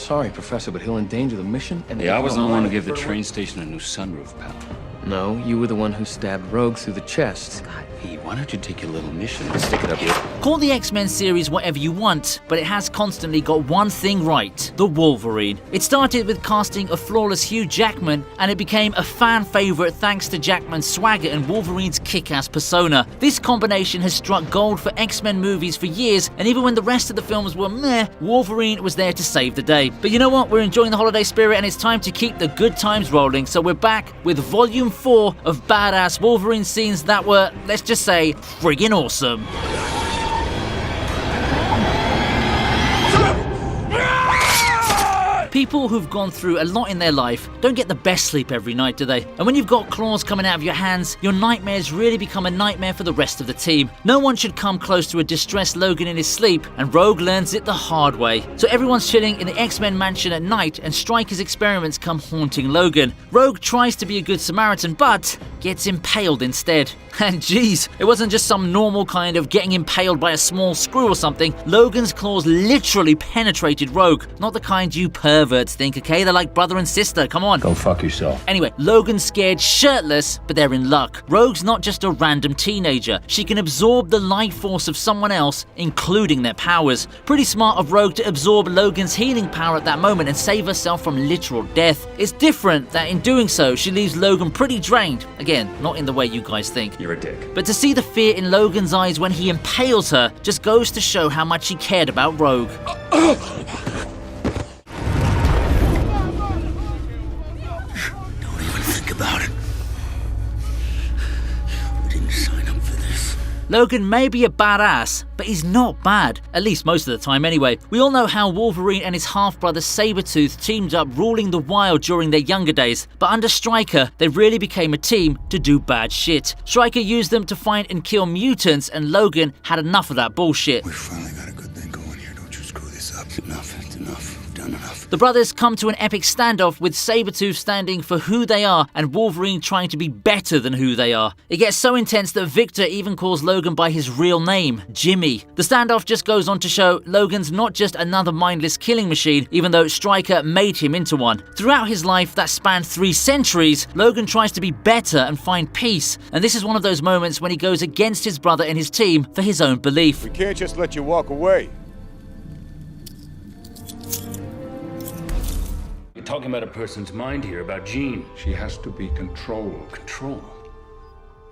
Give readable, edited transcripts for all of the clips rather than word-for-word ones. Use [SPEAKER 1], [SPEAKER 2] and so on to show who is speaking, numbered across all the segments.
[SPEAKER 1] sorry, Professor, but he'll endanger the mission and...
[SPEAKER 2] Yeah, I was the one to give the train station a new sunroof, pal.
[SPEAKER 1] No, you were the one who stabbed Rogue through the chest.
[SPEAKER 2] God, Pete, why don't you take your little mission and stick it up your...
[SPEAKER 3] Call the X-Men series whatever you want, but it has constantly got one thing right: the Wolverine. It started with casting a flawless Hugh Jackman, and it became a fan favourite thanks to Jackman's swagger and Wolverine's kick-ass persona. This combination has struck gold for X-Men movies for years, and even when the rest of the films were meh, Wolverine was there to save the day. But you know what? We're enjoying the holiday spirit, and it's time to keep the good times rolling, so we're back with Volume 4 of badass Wolverine scenes that were, let's just say, friggin' awesome. People who've gone through a lot in their life don't get the best sleep every night, do they? And when you've got claws coming out of your hands, your nightmares really become a nightmare for the rest of the team. No one should come close to a distressed Logan in his sleep, and Rogue learns it the hard way. So everyone's chilling in the X-Men mansion at night, and Stryker's experiments come haunting Logan. Rogue tries to be a good Samaritan, but gets impaled instead. And geez, it wasn't just some normal kind of getting impaled by a small screw or something. Logan's claws literally penetrated Rogue. Not the kind you perverts think, okay? They're like brother and sister, come on.
[SPEAKER 4] Go fuck yourself.
[SPEAKER 3] Anyway, Logan's scared shirtless, but they're in luck. Rogue's not just a random teenager. She can absorb the life force of someone else, including their powers. Pretty smart of Rogue to absorb Logan's healing power at that moment and save herself from literal death. It's different that in doing so, she leaves Logan pretty drained. Again, not in the way you guys think.
[SPEAKER 2] You're a dick.
[SPEAKER 3] But to see the fear in Logan's eyes when he impales her just goes to show how much he cared about Rogue.
[SPEAKER 2] About it. We didn't sign up for this.
[SPEAKER 3] Logan may be a badass, but he's not bad, at least most of the time anyway. We all know how Wolverine and his half-brother Sabretooth teamed up ruling the wild during their younger days, but under Stryker, they really became a team to do bad shit. Stryker used them to find and kill mutants, and Logan had enough of that bullshit.
[SPEAKER 5] We finally got a good thing going here, don't you screw this up.
[SPEAKER 2] It's enough. We've done enough.
[SPEAKER 3] The brothers come to an epic standoff with Sabretooth standing for who they are and Wolverine trying to be better than who they are. It gets so intense that Victor even calls Logan by his real name, Jimmy. The standoff just goes on to show Logan's not just another mindless killing machine, even though Stryker made him into one. Throughout his life that spanned 3 centuries, Logan tries to be better and find peace, and this is one of those moments when he goes against his brother and his team for his own belief.
[SPEAKER 5] We can't just let you walk away.
[SPEAKER 2] You're talking about a person's mind here, about Jean.
[SPEAKER 4] She has to be controlled.
[SPEAKER 2] Control.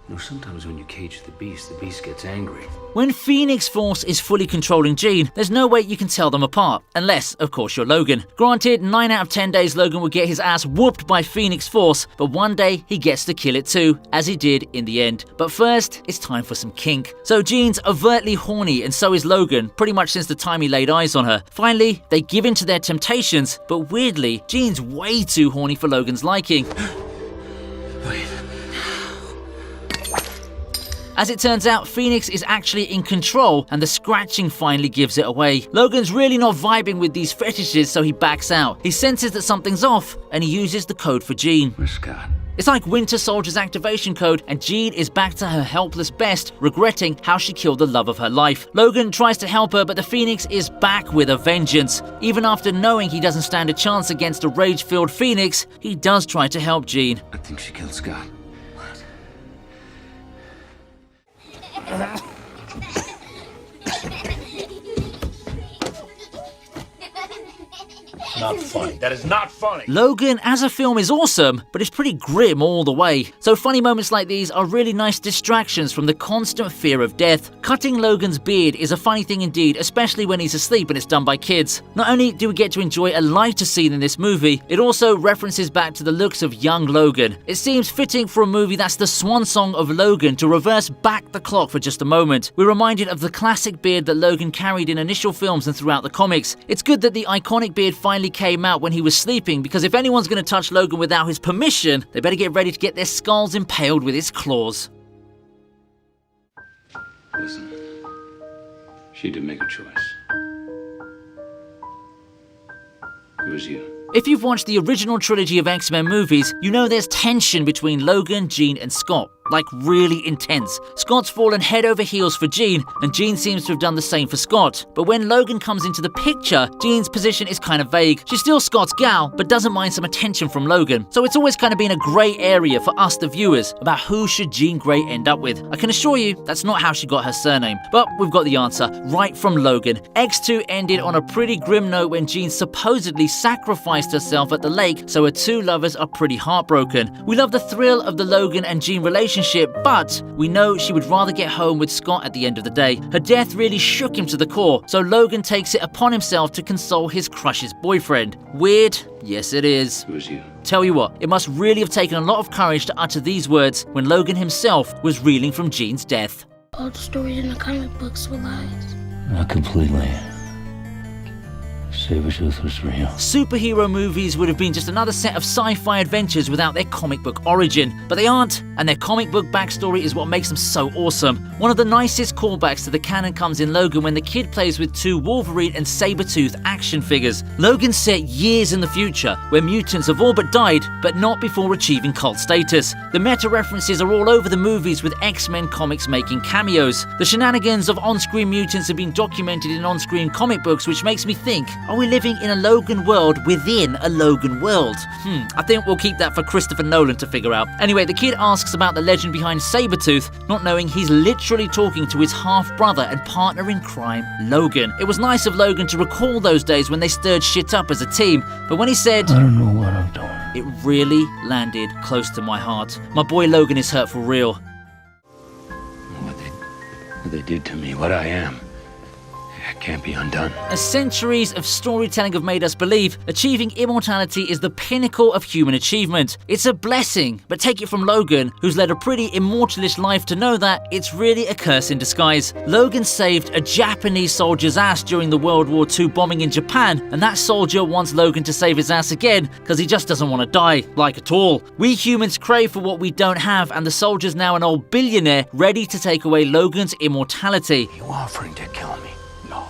[SPEAKER 2] You know, sometimes when you cage the beast gets angry.
[SPEAKER 3] When Phoenix Force is fully controlling Jean, there's no way you can tell them apart, unless, of course, you're Logan. Granted, 9 out of 10 days Logan will get his ass whooped by Phoenix Force, but one day he gets to kill it too, as he did in the end. But first, it's time for some kink. So Jean's overtly horny, and so is Logan, pretty much since the time he laid eyes on her. Finally, they give in to their temptations, but weirdly, Jean's way too horny for Logan's liking.
[SPEAKER 2] Wait.
[SPEAKER 3] As it turns out, Phoenix is actually in control, and the scratching finally gives it away. Logan's really not vibing with these fetishes, so he backs out. He senses that something's off, and he uses the code for Jean.
[SPEAKER 2] Where's Scott?
[SPEAKER 3] It's like Winter Soldier's activation code, and Jean is back to her helpless best, regretting how she killed the love of her life. Logan tries to help her, but the Phoenix is back with a vengeance. Even after knowing he doesn't stand a chance against a rage-filled Phoenix, he does try to help Jean.
[SPEAKER 2] I think she killed Scott.
[SPEAKER 4] Not funny. That is not funny.
[SPEAKER 3] Logan as a film is awesome, but it's pretty grim all the way. So funny moments like these are really nice distractions from the constant fear of death. Cutting Logan's beard is a funny thing indeed, especially when he's asleep and it's done by kids. Not only do we get to enjoy a lighter scene in this movie, it also references back to the looks of young Logan. It seems fitting for a movie that's the swan song of Logan to reverse back the clock for just a moment. We're reminded of the classic beard that Logan carried in initial films and throughout the comics. It's good that the iconic beard finally came out when he was sleeping, because if anyone's going to touch Logan without his permission, they better get ready to get their skulls impaled with his claws.
[SPEAKER 2] Listen, she did make a choice. It was you.
[SPEAKER 3] If you've watched the original trilogy of X-Men movies, you know there's tension between Logan, Jean, and Scott. Like, really intense. Scott's fallen head over heels for Jean, and Jean seems to have done the same for Scott. But when Logan comes into the picture, Jean's position is kind of vague. She's still Scott's gal, but doesn't mind some attention from Logan. So it's always kind of been a grey area for us, the viewers, about who should Jean Grey end up with. I can assure you, that's not how she got her surname. But we've got the answer, right from Logan. X2 ended on a pretty grim note when Jean supposedly sacrificed herself at the lake, so her two lovers are pretty heartbroken. We love the thrill of the Logan and Jean relationship, but we know she would rather get home with Scott at the end of the day. Her death really shook him to the core, so Logan takes it upon himself to console his crush's boyfriend. Weird? Yes, it is.
[SPEAKER 2] Who's you?
[SPEAKER 3] Tell you what, it must really have taken a lot of courage to utter these words when Logan himself was reeling from Jean's death.
[SPEAKER 6] All the stories in the comic books were lies.
[SPEAKER 2] Not completely. Sabretooth was real.
[SPEAKER 3] Superhero movies would have been just another set of sci-fi adventures without their comic book origin, but they aren't, and their comic book backstory is what makes them so awesome. One of the nicest callbacks to the canon comes in Logan when the kid plays with two Wolverine and Sabretooth action figures. Logan's set years in the future, where mutants have all but died, but not before achieving cult status. The meta references are all over the movies, with X-Men comics making cameos. The shenanigans of on-screen mutants have been documented in on-screen comic books, which makes me think, are we living in a Logan world within a Logan world? I think we'll keep that for Christopher Nolan to figure out. Anyway, the kid asks about the legend behind Sabretooth, not knowing he's literally talking to his half-brother and partner in crime, Logan. It was nice of Logan to recall those days when they stirred shit up as a team, but when he said,
[SPEAKER 2] I don't know what I'm doing.
[SPEAKER 3] it really landed close to my heart. My boy Logan is hurt for real.
[SPEAKER 2] What they did to me, what I am. It can't be undone.
[SPEAKER 3] As centuries of storytelling have made us believe, achieving immortality is the pinnacle of human achievement. It's a blessing, but take it from Logan, who's led a pretty immortalish life, to know that it's really a curse in disguise. Logan saved a Japanese soldier's ass during the World War II bombing in Japan, and that soldier wants Logan to save his ass again, because he just doesn't want to die, like at all. We humans crave for what we don't have, and the soldier's now an old billionaire ready to take away Logan's immortality.
[SPEAKER 2] You offering to kill me? No.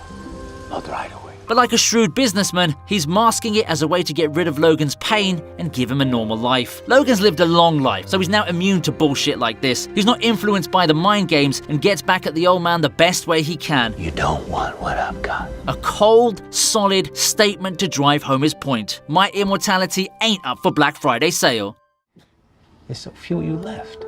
[SPEAKER 2] I'll right away.
[SPEAKER 3] But like a shrewd businessman, he's masking it as a way to get rid of Logan's pain and give him a normal life. Logan's lived a long life, so he's now immune to bullshit like this. He's not influenced by the mind games and gets back at the old man the best way he can.
[SPEAKER 2] You don't want what I've got.
[SPEAKER 3] A cold, solid statement to drive home his point. My immortality ain't up for Black Friday sale.
[SPEAKER 2] There's so few you left.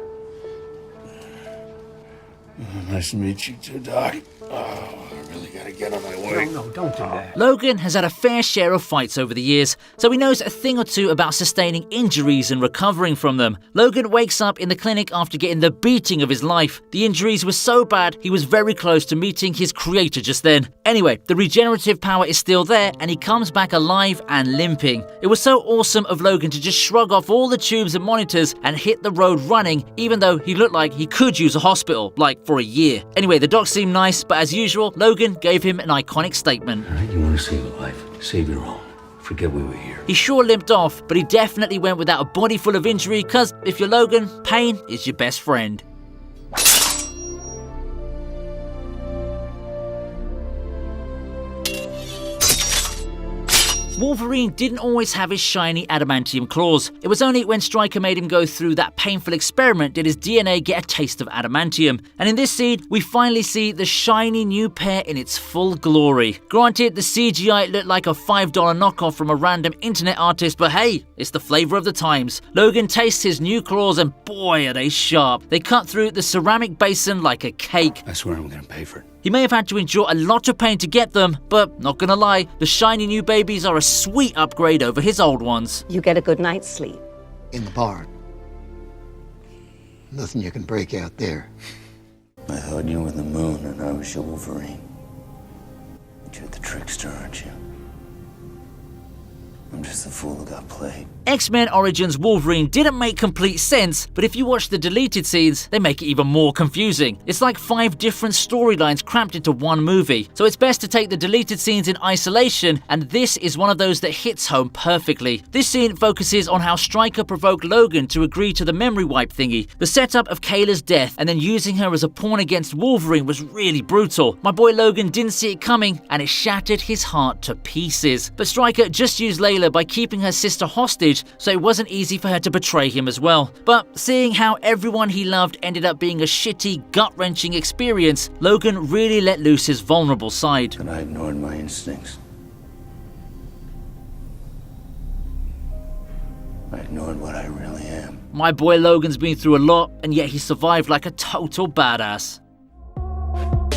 [SPEAKER 5] Nice to meet you too, Doc. Oh, I really gotta get on my way.
[SPEAKER 2] No, don't do that.
[SPEAKER 3] Logan has had a fair share of fights over the years, so he knows a thing or two about sustaining injuries and recovering from them. Logan wakes up in the clinic after getting the beating of his life. The injuries were so bad, he was very close to meeting his creator just then. Anyway, the regenerative power is still there, and he comes back alive and limping. It was so awesome of Logan to just shrug off all the tubes and monitors and hit the road running, even though he looked like he could use a hospital, like for a year. Anyway, the doc seemed nice, but as usual, Logan gave him an iconic statement.
[SPEAKER 2] All right, you want to save a life? Save your own. Forget we were here.
[SPEAKER 3] He sure limped off, but he definitely went without a body full of injury, cause if you're Logan, pain is your best friend. Wolverine didn't always have his shiny adamantium claws. It was only when Stryker made him go through that painful experiment did his DNA get a taste of adamantium. And in this scene, we finally see the shiny new pair in its full glory. Granted, the CGI looked like a $5 knockoff from a random internet artist, but hey, it's the flavor of the times. Logan tastes his new claws and boy are they sharp. They cut through the ceramic basin like a cake.
[SPEAKER 2] I swear I'm gonna pay for it.
[SPEAKER 3] He may have had to endure a lot of pain to get them, but not gonna lie, the shiny new babies are a sweet upgrade over his old ones.
[SPEAKER 7] You get a good night's sleep.
[SPEAKER 8] In the barn. Nothing you can break out there.
[SPEAKER 2] I thought you were the moon and I was your Wolverine. But you're the trickster, aren't you? I'm just the fool who got played.
[SPEAKER 3] X-Men Origins Wolverine didn't make complete sense, but if you watch the deleted scenes, they make it even more confusing. It's like 5 different storylines cramped into one movie, so it's best to take the deleted scenes in isolation, and this is one of those that hits home perfectly. This scene focuses on how Stryker provoked Logan to agree to the memory wipe thingy. The setup of Kayla's death and then using her as a pawn against Wolverine was really brutal. My boy Logan didn't see it coming, and it shattered his heart to pieces. But Stryker just used Layla mother by keeping her sister hostage, so it wasn't easy for her to betray him as well. But seeing how everyone he loved ended up being a shitty, gut-wrenching experience, Logan really let loose his vulnerable side.
[SPEAKER 2] And I ignored my instincts. I ignored what I really am.
[SPEAKER 3] My boy Logan's been through a lot, and yet he survived like a total badass.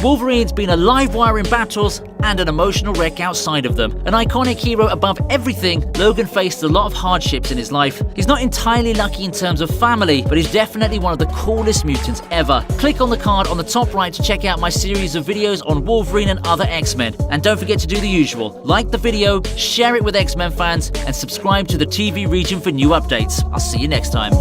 [SPEAKER 3] Wolverine's been a live wire in battles and an emotional wreck outside of them. An iconic hero above everything, Logan faced a lot of hardships in his life. He's not entirely lucky in terms of family, but he's definitely one of the coolest mutants ever. Click on the card on the top right to check out my series of videos on Wolverine and other X-Men. And don't forget to do the usual. Like the video, share it with X-Men fans, and subscribe to the TV Regent for new updates. I'll see you next time.